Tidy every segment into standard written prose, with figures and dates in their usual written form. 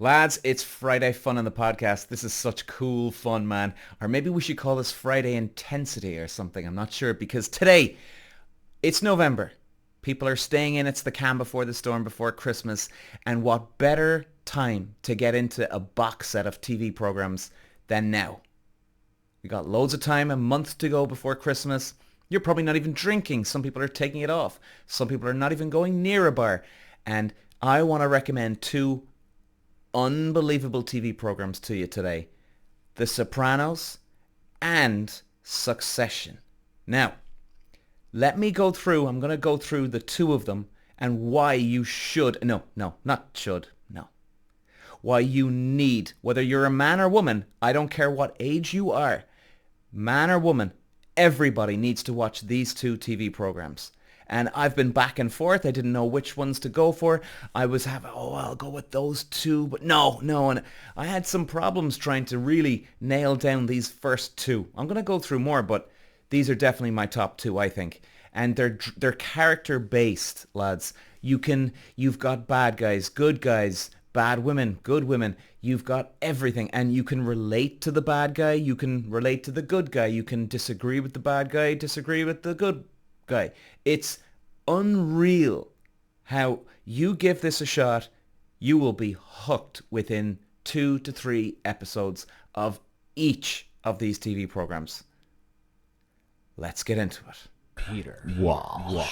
Lads, it's Friday Fun on the podcast. This is such cool fun, man. Or maybe we should call this Friday Intensity or something. I'm not sure because today, it's November. People are staying in. It's the calm before the storm before Christmas. And what better time to get into a box set of TV programs than now? We got loads of time, a month to go before Christmas. You're probably not even drinking. Some people are taking it off. Some people are not even going near a bar. And I want to recommend two unbelievable TV programs to you today. The Sopranos and Succession. Now, let me go through, I'm going to go through the two of them and why you should, not should, no. Why you need, whether you're a man or woman, I don't care what age you are, man or woman, everybody needs to watch these two TV programs. And I've been back and forth. I didn't know which ones to go for. I was having, I'll go with those two. But no. And I had some problems trying to really nail down these first two. I'm going to go through more, but these are definitely my top two, I think. And they're character based, lads. You've got bad guys, bad women, good women. You've got everything. And you can relate to the bad guy. You can relate to the good guy. You can disagree with the bad guy, disagree with the good guy. It's unreal how you give this a shot, you will be hooked within 2 to 3 episodes of each of these TV programs. Let's get into it. Peter. Wow.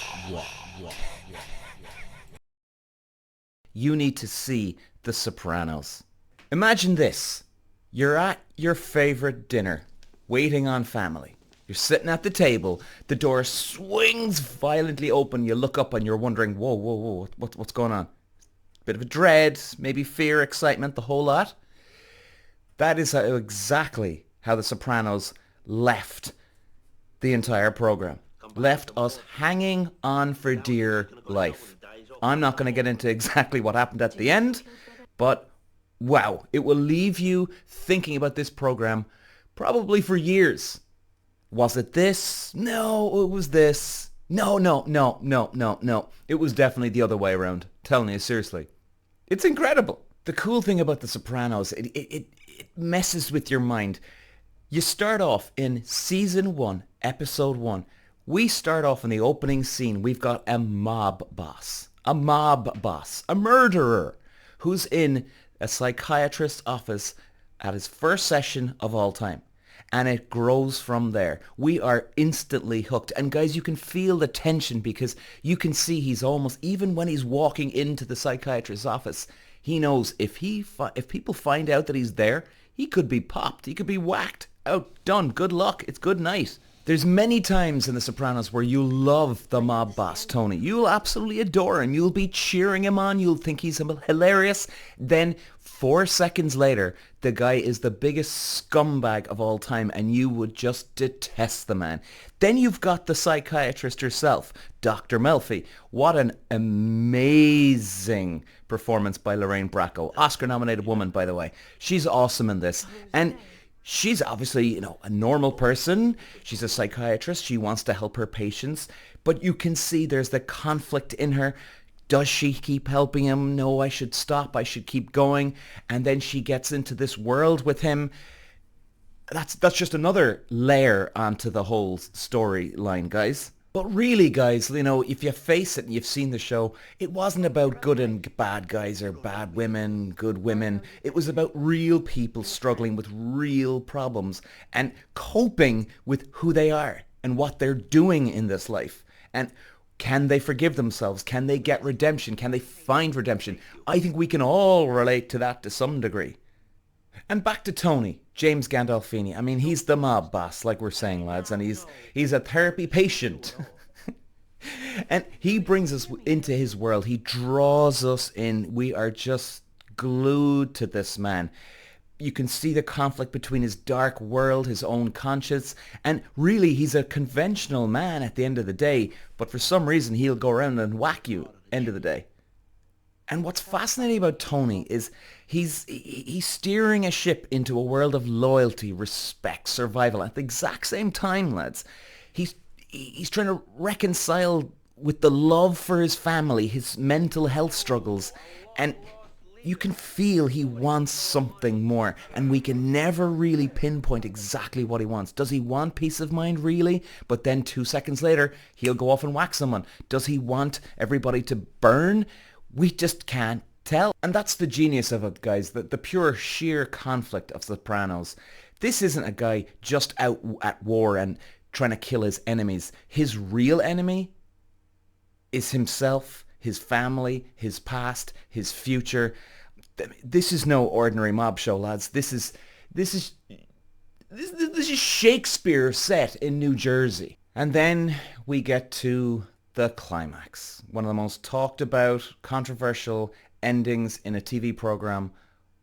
You need to see The Sopranos. Imagine this. You're at your favorite dinner, waiting on family. You're sitting at the table, the door swings violently open, you look up and you're wondering, whoa, what's going on? Bit of a dread, maybe fear, excitement, the whole lot. That is exactly how The Sopranos left the entire program. Left us hanging on for dear life. I'm not going to get into exactly what happened at the end, but wow, it will leave you thinking about this program probably for years. Was it this? No, it was this. No. It was definitely the other way around. Telling you, seriously. It's incredible. The cool thing about The Sopranos, it messes with your mind. You start off in season 1, episode 1. We start off in the opening scene. We've got a mob boss, a murderer, who's in a psychiatrist's office at his first session of all time. And it grows from there. We are instantly hooked. And guys, you can feel the tension because you can see he's almost, even when he's walking into the psychiatrist's office, he knows if people find out that he's there, he could be popped. He could be whacked. Out, done. Good luck. It's good night. There's many times in The Sopranos where you love the mob boss, Tony. You'll absolutely adore him. You'll be cheering him on. You'll think he's hilarious. Then 4 seconds later, the guy is the biggest scumbag of all time and you would just detest the man. Then you've got the psychiatrist herself, Dr. Melfi. What an amazing performance by Lorraine Bracco. Oscar-nominated woman, by the way. She's awesome in this. And she's obviously, a normal person. She's a psychiatrist. She wants to help her patients. But you can see there's the conflict in her. Does she keep helping him? No, I should stop. I should keep going. And then she gets into this world with him. That's just another layer onto the whole storyline, guys. But really, guys, if you face it and you've seen the show, it wasn't about good and bad guys or bad women, good women. It was about real people struggling with real problems and coping with who they are and what they're doing in this life. And can they forgive themselves? Can they get redemption? Can they find redemption? I think we can all relate to that to some degree. And back to Tony, James Gandolfini. I mean, he's the mob boss, like we're saying, lads, and he's a therapy patient. And he brings us into his world. He draws us in. We are just glued to this man. You can see the conflict between his dark world, his own conscience, and really he's a conventional man at the end of the day, but for some reason he'll go around and whack you end of the day. And what's fascinating about Tony is he's steering a ship into a world of loyalty, respect, survival at the exact same time, lads. He's trying to reconcile with the love for his family, his mental health struggles, and you can feel he wants something more, and we can never really pinpoint exactly what he wants. Does he want peace of mind really? But then 2 seconds later, he'll go off and whack someone. Does he want everybody to burn? We just can't tell. And that's the genius of it, guys, the pure sheer conflict of Sopranos. This isn't a guy just out at war and trying to kill his enemies. His real enemy is himself, his family, his past, his future. This is no ordinary mob show, lads. This is Shakespeare set in New Jersey. And then we get to the climax. One of the most talked about, controversial endings in a TV program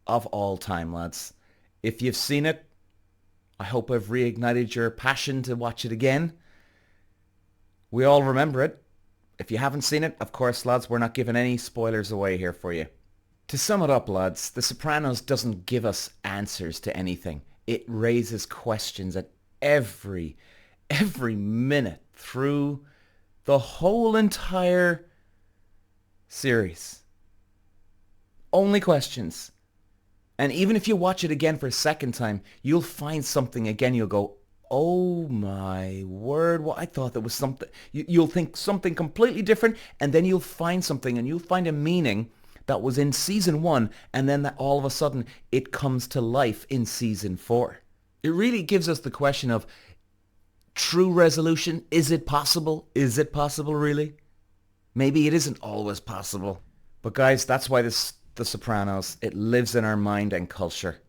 of all time, lads. If you've seen it, I hope I've reignited your passion to watch it again. We all remember it. If you haven't seen it, of course, lads, we're not giving any spoilers away here for you. To sum it up, lads, The Sopranos doesn't give us answers to anything. It raises questions at every minute through the whole entire series. Only questions. And even if you watch it again for a second time, you'll find something again. You'll go, oh my word, well, I thought there was something. You'll think something completely different, and then you'll find something, and you'll find a meaning that was in season 1, and then that all of a sudden it comes to life in season 4. It really gives us the question of true resolution. Is it possible? Is it possible really? Maybe it isn't always possible. But guys, that's why The Sopranos, it lives in our mind and culture.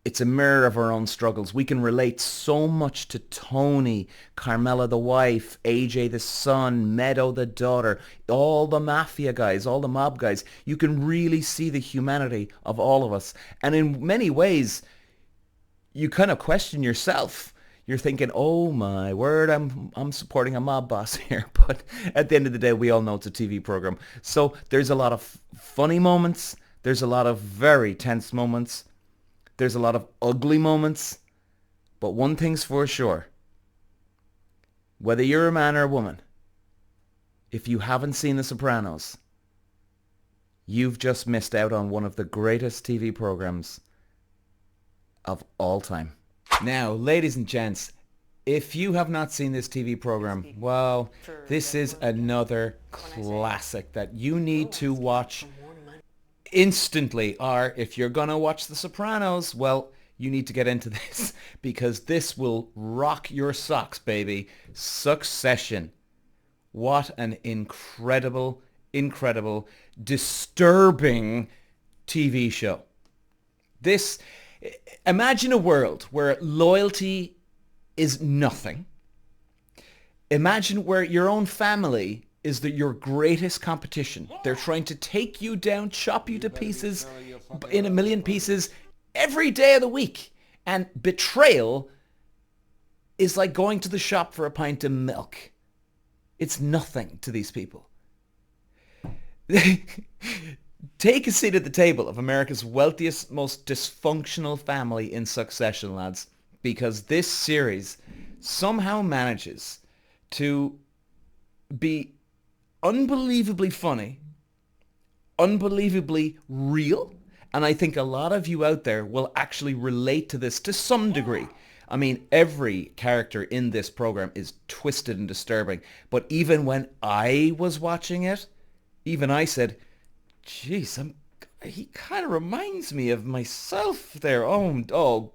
It's a mirror of our own struggles. We can relate so much to Tony, Carmela the wife, AJ the son, Meadow the daughter, all the mafia guys, all the mob guys. You can really see the humanity of all of us. And in many ways, you kind of question yourself. You're thinking, oh my word, I'm supporting a mob boss here. But at the end of the day, we all know it's a TV program. So there's a lot of funny moments. There's a lot of very tense moments. There's a lot of ugly moments. But one thing's for sure. Whether you're a man or a woman, if you haven't seen The Sopranos, you've just missed out on one of the greatest TV programs of all time. Now, ladies and gents, if you have not seen this TV program, well, this is another classic that you need to watch instantly. Or if you're going to watch The Sopranos, well, you need to get into this because this will rock your socks, baby. Succession. What an incredible, disturbing TV show. Imagine a world where loyalty is nothing. Imagine where your own family is your greatest competition. They're trying to take you down, chop you to pieces, in a million pieces, every day of the week. And betrayal is like going to the shop for a pint of milk. It's nothing to these people. Take a seat at the table of America's wealthiest, most dysfunctional family in Succession, lads, because this series somehow manages to be unbelievably funny, unbelievably real, and I think a lot of you out there will actually relate to this to some degree. I mean, every character in this program is twisted and disturbing, but even when I was watching it, even I said, jeez, he kind of reminds me of myself there. Oh,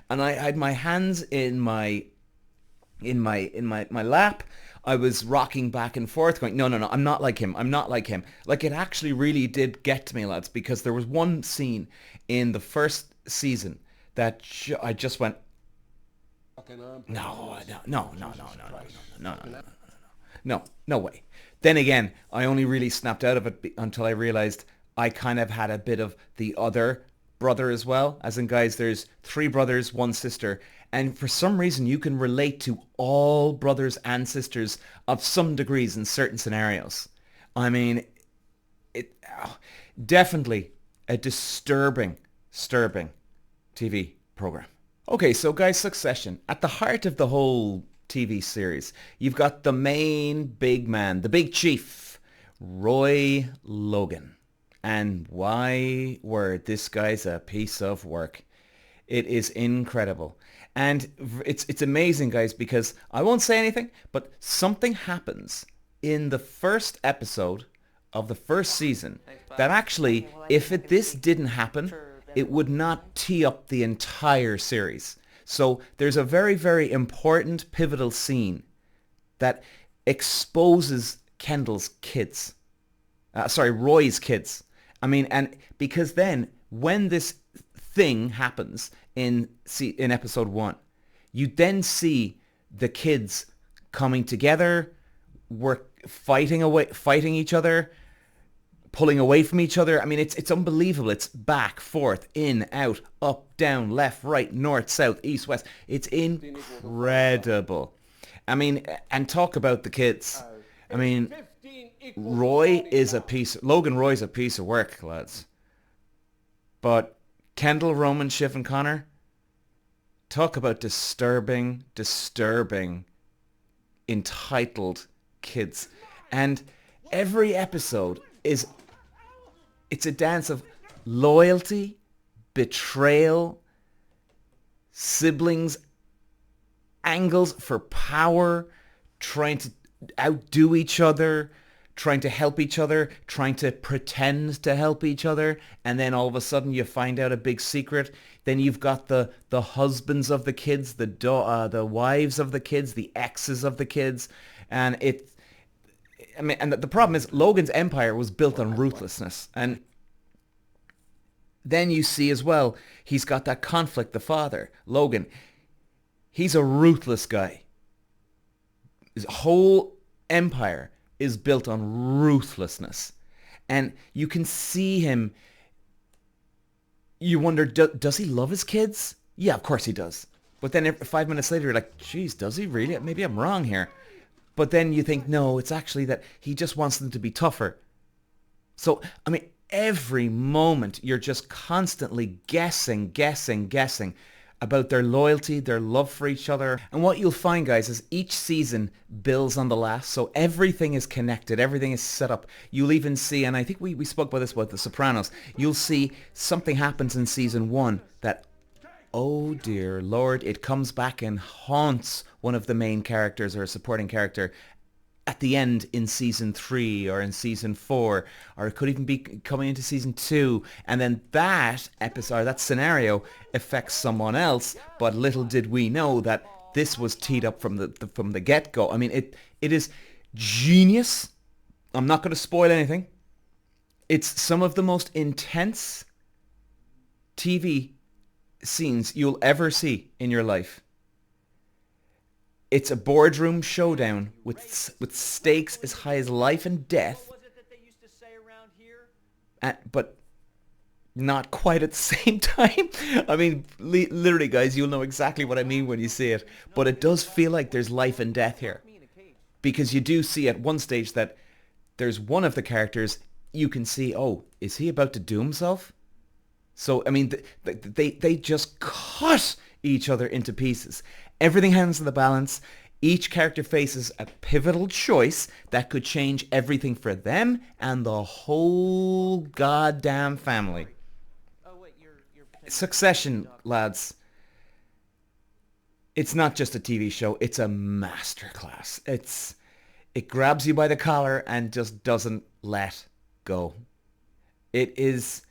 and I had my hands in my lap. I was rocking back and forth going, no, I'm not like him. Like, it actually really did get to me, lads, because there was one scene in the first season that I just went, no way. Then again, I only really snapped out of it until I realized I kind of had a bit of the other brother as well. As in, guys, there's 3 brothers, 1 sister. And for some reason, you can relate to all brothers and sisters of some degrees in certain scenarios. I mean, definitely a disturbing TV program. Okay, so guys, Succession. At the heart of the whole TV series, you've got the main big man, the big chief, Roy Logan. And why were this guy's a piece of work? It is incredible. And it's amazing, guys, because I won't say anything, but something happens in the first episode of the first season that actually, if this didn't happen, it would not tee up the entire series. So there's a very, very important pivotal scene that exposes Kendall's kids. Roy's kids. I mean, and because then when this thing happens in episode 1, you then see the kids coming together, fighting each other, pulling away from each other. I mean, it's unbelievable. It's back, forth, in, out, up, down, left, right, north, south, east, west. It's incredible. I mean, and talk about the kids. I mean, Logan Roy's a piece of work, lads. But Kendall, Roman, Schiff, and Connor, talk about disturbing, entitled kids. And every episode it's a dance of loyalty, betrayal, siblings, angles for power, trying to outdo each other, trying to help each other, trying to pretend to help each other, and then all of a sudden you find out a big secret. Then you've got the husbands of the kids, the wives of the kids, the exes of the kids, and the problem is Logan's empire was built on ruthlessness, and then you see as well he's got that conflict. The father, Logan, he's a ruthless guy. His whole empire is built on ruthlessness. And you can see him. You wonder, does he love his kids? Yeah, of course he does. But then 5 minutes later, you're like, geez, does he really? Maybe I'm wrong here. But then you think, no, it's actually that he just wants them to be tougher. So, I mean, every moment you're just constantly guessing about their loyalty, their love for each other. And what you'll find, guys, is each season builds on the last. So everything is connected. Everything is set up. You'll even see, and I think we spoke about this about The Sopranos, you'll see something happens in season 1 that, oh dear Lord, it comes back and haunts one of the main characters or a supporting character at the end in season 3 or in season 4, or it could even be coming into season 2, and then that episode, or that scenario affects someone else. But little did we know that this was teed up from the get-go. I mean, it is genius. I'm not going to spoil anything. It's some of the most intense TV scenes you'll ever see in your life. It's a boardroom showdown with stakes as high as life and death, but not quite at the same time. I mean, literally, guys, you'll know exactly what I mean when you see it. But it does feel like there's life and death here, because you do see at one stage that there's one of the characters you can see, oh, is he about to do himself? So, I mean, they just cut each other into pieces. Everything hangs in the balance. Each character faces a pivotal choice that could change everything for them and the whole goddamn family. Succession, lads. It's not just a TV show. It's a masterclass. It grabs you by the collar and just doesn't let go. It is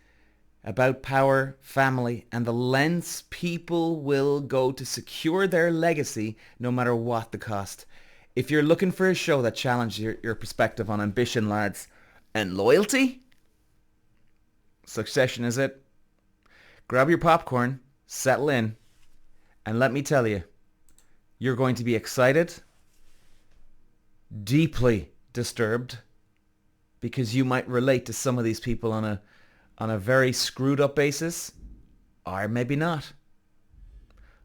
about power, family, and the lengths people will go to secure their legacy no matter what the cost. If you're looking for a show that challenges your perspective on ambition, lads, and loyalty, Succession is it. Grab your popcorn, settle in, and let me tell you, you're going to be excited, deeply disturbed, because you might relate to some of these people on a very screwed up basis, or maybe not.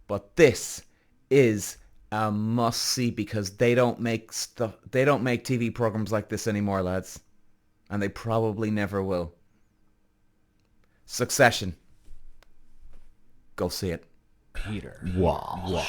But this is a must see, because they don't make TV programs like this anymore, lads. And they probably never will. Succession. Go see it. Peter. Wow.